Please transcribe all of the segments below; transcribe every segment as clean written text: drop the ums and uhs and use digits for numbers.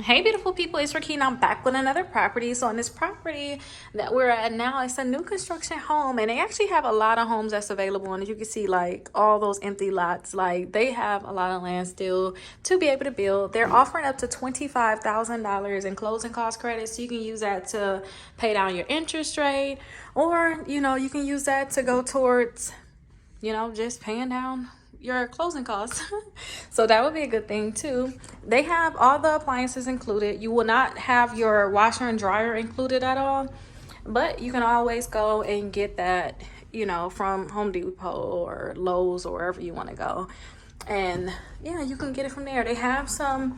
Hey beautiful people, it's Rickita. I'm back with another property. So on this property that we're at now, it's a new construction home, and they actually have a lot of homes that's available. And as you can see, like all those empty lots, like they have a lot of land still to be able to build. They're offering up to $25,000 in closing cost credits, so you can use that to pay down your interest rate, or you can use that to go towards just paying down your closing costs. So that would be a good thing too. They have all the appliances included. You will not have your washer and dryer included at all, but you can always go and get that from Home Depot or Lowe's or wherever you want to go, and yeah, you can get it from there. They have some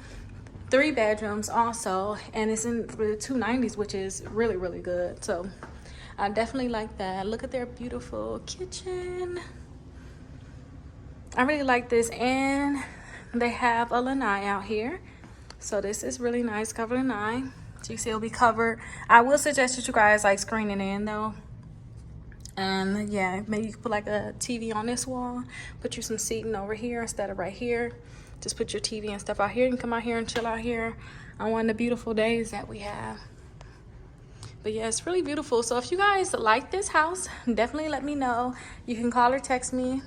3 bedrooms also, and it's in the 290s, which is really good. So I definitely like that. Look at their beautiful kitchen. I really like this, and they have a lanai out here, so this is really nice, covered lanai. So you see it'll be covered. I will suggest that you guys like screen it in though. And yeah, maybe you could put like a TV on this wall, put you some seating over here instead of right here. Just put your TV and stuff out here. You can come out here and chill out here on one of the beautiful days that we have. But yeah, it's really beautiful. So if you guys like this house, definitely let me know. You can call or text me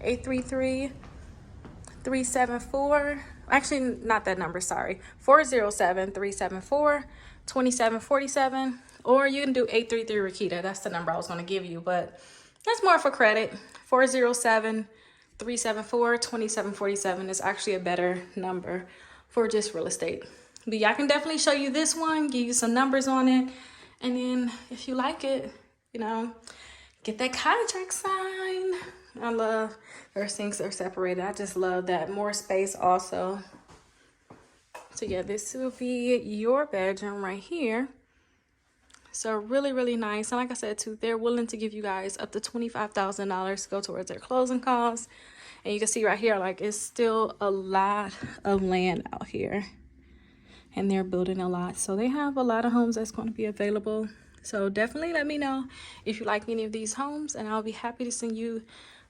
833-374, actually not that number, sorry, 407-374-2747, or you can do 833 Rickita. That's the number I was going to give you, but that's more for credit. 407-374-2747 is actually a better number for just real estate. But yeah, I can definitely show you this one, give you some numbers on it, and then if you like it, get that contract signed. I love their sinks are separated. I just love that. More space also. So yeah, this will be your bedroom right here. So really nice. And like I said too, they're willing to give you guys up to $25,000 to go towards their closing costs. And you can see right here, like it's still a lot of land out here, and they're building a lot. So they have a lot of homes that's going to be available. So definitely let me know if you like any of these homes, and I'll be happy to send you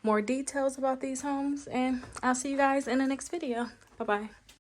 more details about these homes. And I'll see you guys in the next video. Bye-bye.